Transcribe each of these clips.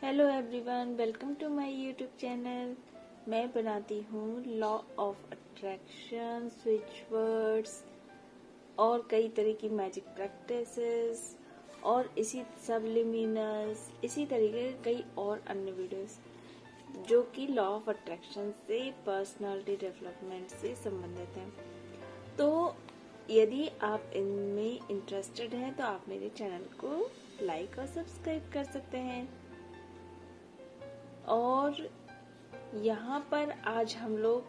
Hello everyone, welcome to my YouTube channel. मैं बनाती हूँ law of attraction, switch words और कई तरह की मैजिक प्रैक्टिसेस और इसी सबलिमिनल्स, इसी तरीके के कई और अन्य वीडियोस जो कि लॉ ऑफ अट्रैक्शन से पर्सनालिटी डेवलपमेंट से संबंधित हैं। तो यदि आप इनमें इंटरेस्टेड हैं तो आप मेरे चैनल को लाइक और सब्सक्राइब कर सकते हैं। और यहाँ पर आज हम लोग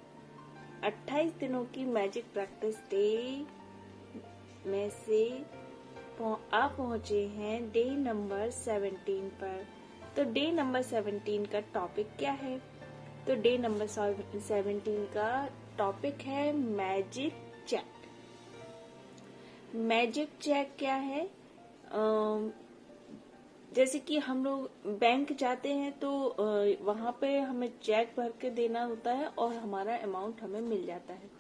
28 दिनों की मैजिक प्रैक्टिस डे में से आप पहुंचे हैं डे नंबर 17 पर। तो डे नंबर 17 का टॉपिक क्या है? तो डे नंबर 17 का टॉपिक है मैजिक चेक। मैजिक चेक क्या है? जैसे कि हम लोग बैंक जाते हैं तो वहां पे हमें चेक भर के देना होता है और हमारा अमाउंट हमें मिल जाता है।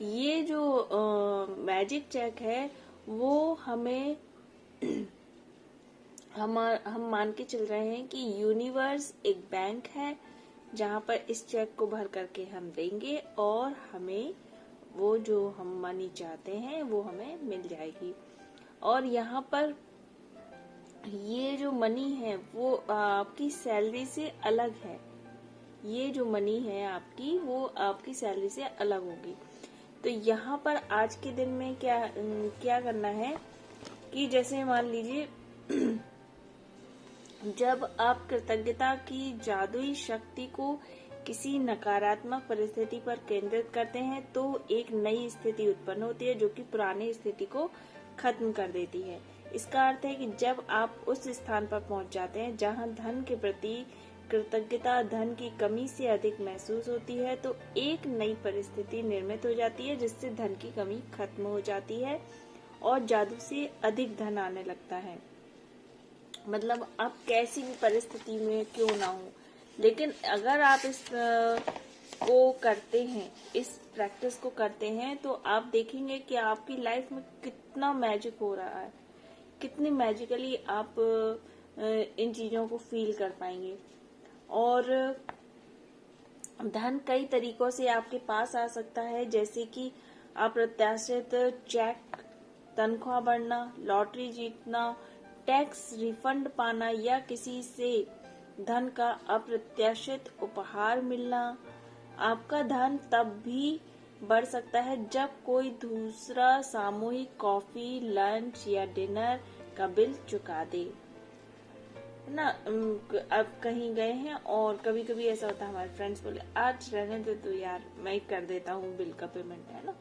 ये जो मैजिक चेक है वो हमें हम मान के चल रहे हैं कि यूनिवर्स एक बैंक है जहां पर इस चेक को भर करके हम देंगे और हमें वो जो हम मनी चाहते हैं वो हमें मिल जाएगी। और यहाँ पर ये जो मनी है वो आपकी सैलरी से अलग है। ये जो मनी है आपकी वो आपकी सैलरी से अलग होगी। तो यहाँ पर आज के दिन में क्या करना है कि जैसे मान लीजिए जब आप कृतज्ञता की जादुई शक्ति को किसी नकारात्मक परिस्थिति पर केंद्रित करते हैं तो एक नई स्थिति उत्पन्न होती है जो कि पुरानी स्थिति को खत्म कर देती है। इसका अर्थ है कि जब आप उस स्थान पर पहुंच जाते हैं जहां धन के प्रति कृतज्ञता धन की कमी से अधिक महसूस होती है तो एक नई परिस्थिति निर्मित हो जाती है जिससे धन की कमी खत्म हो जाती है और जादू से अधिक धन आने लगता है। मतलब आप कैसी भी परिस्थिति में क्यों ना हो, लेकिन अगर आप इस को करते हैं, इस प्रैक्टिस को करते हैं तो आप देखेंगे कि आपकी लाइफ में कितना मैजिक हो रहा है, कितनी मैजिकली आप इन चीजों को फील कर पाएंगे। और धन कई तरीकों से आपके पास आ सकता है, जैसे कि अप्रत्याशित चेक, तनख्वाह बढ़ना, लॉटरी जीतना, टैक्स रिफंड पाना या किसी से धन का अप्रत्याशित उपहार मिलना। आपका धन तब भी बढ़ सकता है जब कोई दूसरा सामूहिक कॉफी, लंच या डिनर का बिल चुका दे, है ना। अब कहीं गए हैं और कभी कभी ऐसा होता है हमारे फ्रेंड्स बोले आज रहने दे तो यार मैं कर देता हूँ बिल का पेमेंट, है ना।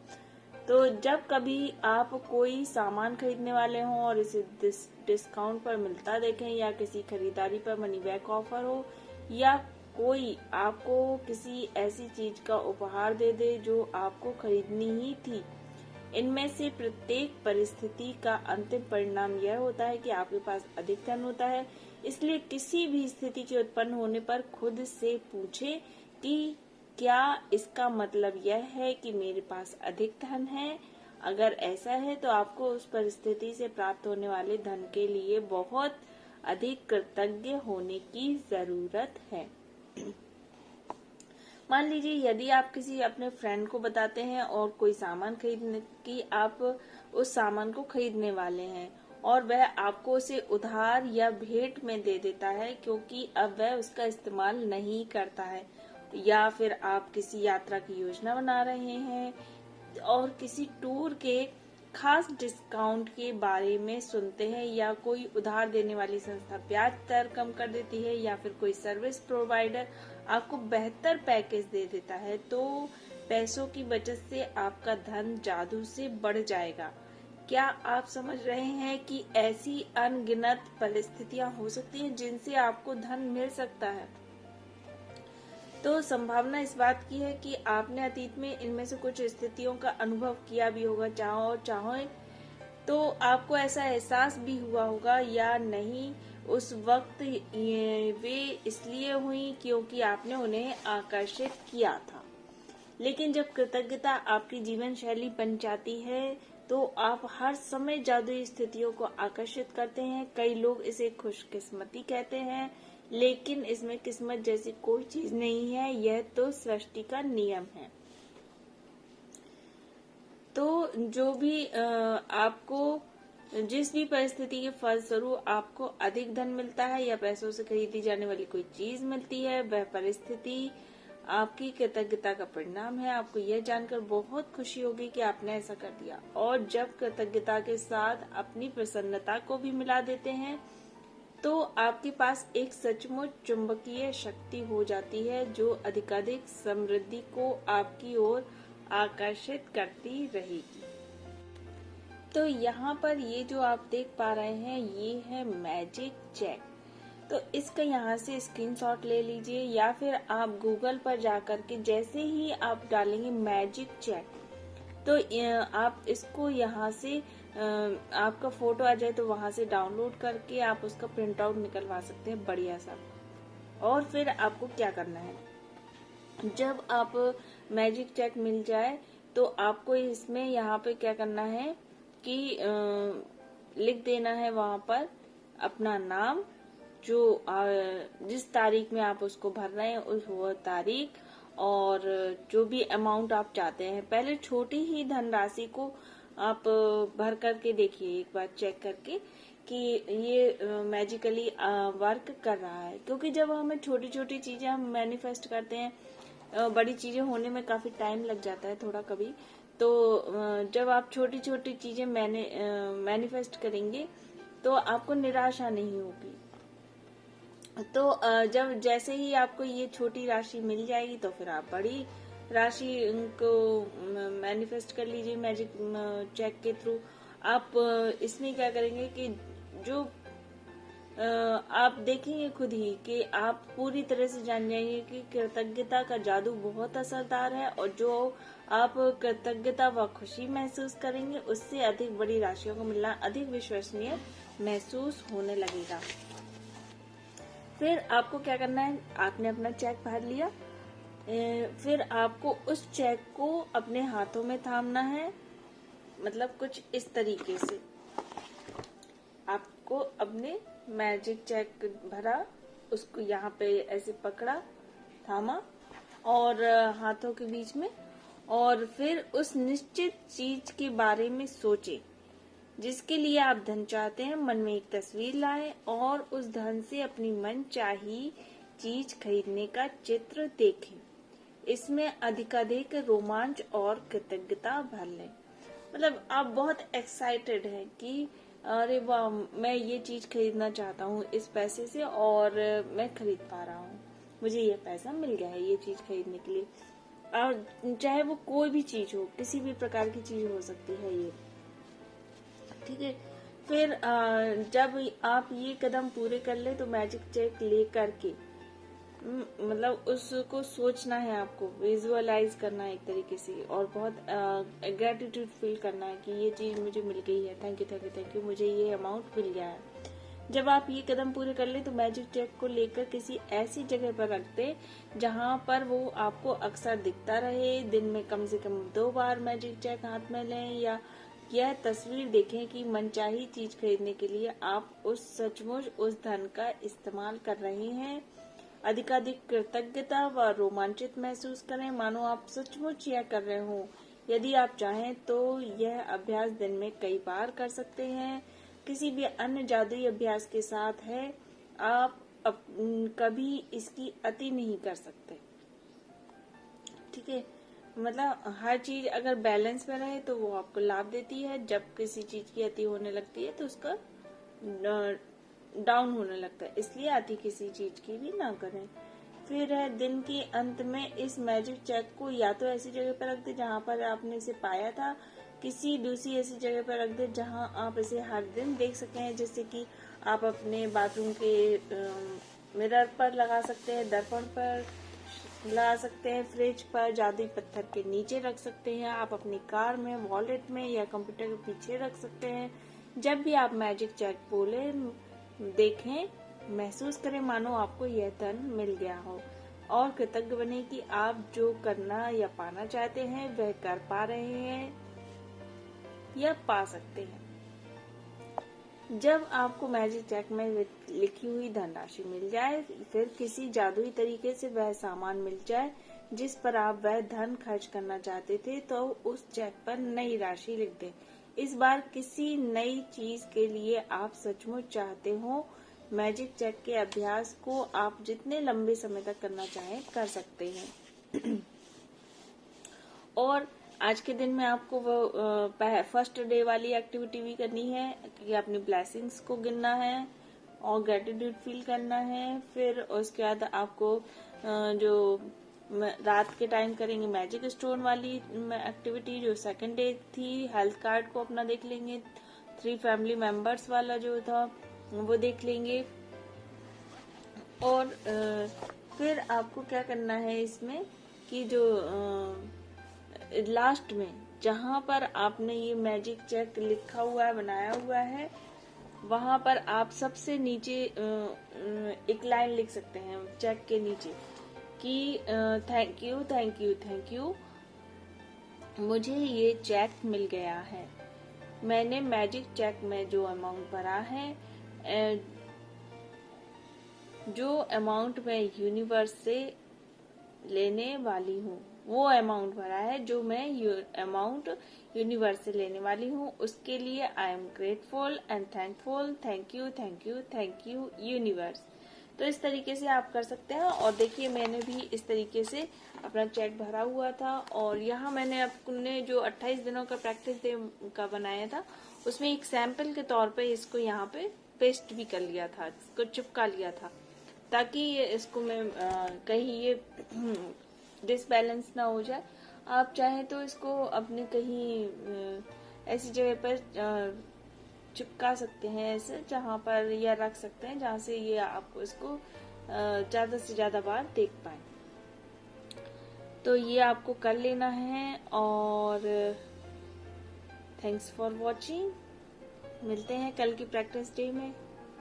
तो जब कभी आप कोई सामान खरीदने वाले हों और इसे डिस्काउंट पर मिलता देखें या किसी खरीदारी पर मनी बैक ऑफर हो या कोई आपको किसी ऐसी चीज का उपहार दे दे जो आपको खरीदनी ही थी, इनमें से प्रत्येक परिस्थिति का अंतिम परिणाम यह होता है कि आपके पास अधिक धन होता है। इसलिए किसी भी स्थिति के उत्पन्न होने पर खुद से पूछे कि क्या इसका मतलब यह है कि मेरे पास अधिक धन है। अगर ऐसा है तो आपको उस परिस्थिति से प्राप्त होने वाले धन के लिए बहुत अधिक कृतज्ञ होने की जरूरत है। मान लीजिए यदि आप किसी अपने फ्रेंड को बताते हैं और कोई सामान खरीदने की आप उस सामान को खरीदने वाले हैं और वह आपको उसे उधार या भेंट में दे देता है क्योंकि अब वह उसका इस्तेमाल नहीं करता है, या फिर आप किसी यात्रा की योजना बना रहे हैं और किसी टूर के खास डिस्काउंट के बारे में सुनते हैं या कोई उधार देने वाली संस्था ब्याज दर कम कर देती है या फिर कोई सर्विस प्रोवाइडर आपको बेहतर पैकेज दे देता है, तो पैसों की बचत से आपका धन जादू से बढ़ जाएगा। क्या आप समझ रहे हैं कि ऐसी अनगिनत परिस्थितियां हो सकती हैं जिनसे आपको धन मिल सकता है। तो संभावना इस बात की है कि आपने अतीत में इनमें से कुछ स्थितियों का अनुभव किया भी होगा, चाहो तो आपको ऐसा एहसास भी हुआ होगा या नहीं। उस वक्त वे इसलिए हुई क्योंकि आपने उन्हें आकर्षित किया था। लेकिन जब कृतज्ञता आपकी जीवन शैली बन जाती है तो आप हर समय जादुई स्थितियों को आकर्षित करते हैं। कई लोग इसे खुशकिस्मती कहते हैं, लेकिन इसमें किस्मत जैसी कोई चीज नहीं है, यह तो सृष्टि का नियम है। तो जो भी आपको जिस भी परिस्थिति के फलस्वरूप आपको अधिक धन मिलता है या पैसों से खरीदी जाने वाली कोई चीज मिलती है, वह परिस्थिति आपकी कृतज्ञता का परिणाम है। आपको यह जानकर बहुत खुशी होगी कि आपने ऐसा कर दिया। और जब कृतज्ञता के साथ अपनी प्रसन्नता को भी मिला देते हैं, तो आपके पास एक सचमुच चुंबकीय शक्ति हो जाती है जो अधिकाधिक समृद्धि को आपकी ओर आकर्षित करती रहेगी। तो यहाँ पर ये जो आप देख पा रहे हैं, ये है मैजिक चेक। तो इसका यहाँ से स्क्रीनशॉट ले लीजिए, या फिर आप गूगल पर जाकर के जैसे ही आप डालेंगे मैजिक चेक, तो आप इसको यहाँ से आपका फोटो आ जाए तो वहां से डाउनलोड करके आप उसका प्रिंट आउट निकलवा सकते हैं बढ़िया सा। और फिर आपको क्या करना है, जब आप मैजिक चेक मिल जाए तो आपको इसमें यहाँ पे क्या करना है कि लिख देना है वहां पर अपना नाम, जो जिस तारीख में आप उसको भर रहे हैं उस वो तारीख, और जो भी अमाउंट आप चाहते हैं। पहले छोटी ही धनराशि को आप भर करके देखिए, एक बार चेक करके कि ये मैजिकली वर्क कर रहा है। क्योंकि जब हमें छोटी छोटी चीजें हम मैनिफेस्ट करते हैं, बड़ी चीजें होने में काफी टाइम लग जाता है थोड़ा कभी, तो जब आप छोटी छोटी चीजें मैनिफेस्ट करेंगे तो आपको निराशा नहीं होगी। तो जब जैसे ही आपको ये छोटी राशि मिल जाएगी तो फिर आप बड़ी राशि को मैनिफेस्ट कर लीजिए मैजिक चेक के थ्रू। आप इसमें क्या करेंगे कि जो आप देखेंगे खुद ही कि आप पूरी तरह से जान जाएंगे कि कृतज्ञता का जादू बहुत असरदार है, और जो आप कृतज्ञता व खुशी महसूस करेंगे उससे अधिक बड़ी राशियों को मिलना अधिक विश्वसनीय महसूस होने लगेगा। फिर आपको क्या करना है, आपने अपना चेक भर लिया, फिर आपको उस चेक को अपने हाथों में थामना है। मतलब कुछ इस तरीके से आपको अपने मैजिक चेक भरा, उसको यहाँ पे ऐसे पकड़ा, थामा और हाथों के बीच में, और फिर उस निश्चित चीज के बारे में सोचे जिसके लिए आप धन चाहते हैं। मन में एक तस्वीर लाएं और उस धन से अपनी मनचाही चीज खरीदने का चित्र देखें। इसमें अधिकाधिक रोमांच और कृतज्ञता भर लें। मतलब आप बहुत एक्साइटेड हैं कि अरे वाह, मैं ये चीज खरीदना चाहता हूँ इस पैसे से और मैं खरीद पा रहा हूँ, मुझे ये पैसा मिल गया है ये चीज खरीदने के लिए। और चाहे वो कोई भी चीज हो, किसी भी प्रकार की चीज हो सकती है ये, ठीक है। फिर जब आप ये कदम पूरे कर ले तो मैजिक चेक ले करके मतलब उसको सोचना है, आपको विजुअलाइज करना है एक तरीके से, और बहुत ग्रेटिट्यूड फील करना है कि ये चीज मुझे मिल गई है, thank you thank you thank you, मुझे ये अमाउंट मिल गया है। जब आप ये कदम पूरे कर ले तो मैजिक चेक को लेकर किसी ऐसी जगह पर रख दे जहां पर वो आपको अक्सर दिखता रहे। दिन में कम से कम 2 बार मैजिक चेक हाथ में लें, या यह तस्वीर देखें कि मनचाही चीज खरीदने के लिए आप सचमुच उस धन का इस्तेमाल कर रहे हैं। अधिकाधिक कृतज्ञता व रोमांचित महसूस करें, मानो आप सचमुच यह कर रहे हो। यदि आप चाहें तो यह अभ्यास दिन में कई बार कर सकते हैं। किसी भी अन्य जादुई अभ्यास के साथ है, आप कभी इसकी अति नहीं कर सकते, ठीक है। मतलब हर चीज अगर बैलेंस में रहे तो वो आपको लाभ देती है। जब किसी चीज की अति होने लगती है तो उसका डाउन होने लगता है, इसलिए अति किसी चीज की भी ना करें। फिर है दिन के अंत में इस मैजिक चेक को या तो ऐसी जगह पर रख दे जहाँ पर आपने इसे पाया था, किसी दूसरी ऐसी जगह पर रख दे जहाँ आप इसे हर दिन देख सकें। जैसे कि आप अपने बाथरूम के मिरर पर लगा सकते हैं, दर्पण पर लगा सकते हैं, फ्रिज पर, जादुई पत्थर के नीचे रख सकते हैं, आप अपनी कार में, वॉलेट में या कंप्यूटर के पीछे रख सकते हैं। जब भी आप मैजिक चेक बोले, देखें, महसूस करें मानो आपको यह धन मिल गया हो, और कृतज्ञ बने कि आप जो करना या पाना चाहते हैं वह कर पा रहे हैं। या पा सकते हैं। जब आपको मैजिक चेक में लिखी हुई धनराशि मिल जाए, फिर किसी जादुई तरीके से वह सामान मिल जाए जिस पर आप वह धन खर्च करना चाहते थे, तो उस चेक पर नई राशि लिख दें। इस बार किसी नई चीज के लिए आप सचमुच चाहते हो। मैजिक चेक के अभ्यास को आप जितने लंबे समय तक करना चाहें कर सकते हैं। और आज के दिन में आपको वो फर्स्ट डे वाली एक्टिविटी भी करनी है कि अपनी ब्लेसिंग्स को गिनना है और ग्रेटिट्यूड फील करना है। फिर उसके बाद आपको जो रात के टाइम करेंगे मैजिक स्टोन वाली एक्टिविटी, जो सेकंड डे थी हेल्थ कार्ड को अपना देख लेंगे, 3 फैमिली मेंबर्स वाला जो था वो देख लेंगे। और फिर आपको क्या करना है इसमें कि जो लास्ट में जहां पर आपने ये मैजिक चेक लिखा हुआ है, बनाया हुआ है, वहां पर आप सबसे नीचे एक लाइन लिख सकते हैं चेक के नीचे कि thank you thank you thank you, मुझे ये चेक मिल गया है। मैंने मैजिक चेक में जो अमाउंट भरा है, जो अमाउंट मैं यूनिवर्स से लेने वाली हूँ, वो अमाउंट भरा है जो मैं अमाउंट यूनिवर्स से लेने वाली हूँ, उसके लिए I am grateful and thankful. Thank you thank you thank you universe. तो इस तरीके से आप कर सकते हैं। और देखिए मैंने भी इस तरीके से अपना चेक भरा हुआ था, और यहाँ मैंने अपने जो 28 दिनों का प्रैक्टिस डे का बनाया था, उसमें एक सैंपल के तौर पे इसको यहाँ पे पेस्ट भी कर लिया था, इसको चिपका लिया था, ताकि इसको मैं कहीं ये डिसबैलेंस ना हो जाए। आप चाहें तो इसको अपने कहीं ऐसी जगह पर चिपका सकते हैं, ऐसे जहां पर, या रख सकते हैं जहां से ये आपको इसको ज्यादा से ज्यादा बार देख पाए। तो ये आपको कर लेना है। और थैंक्स फॉर वॉचिंग। मिलते हैं कल की प्रैक्टिस डे में।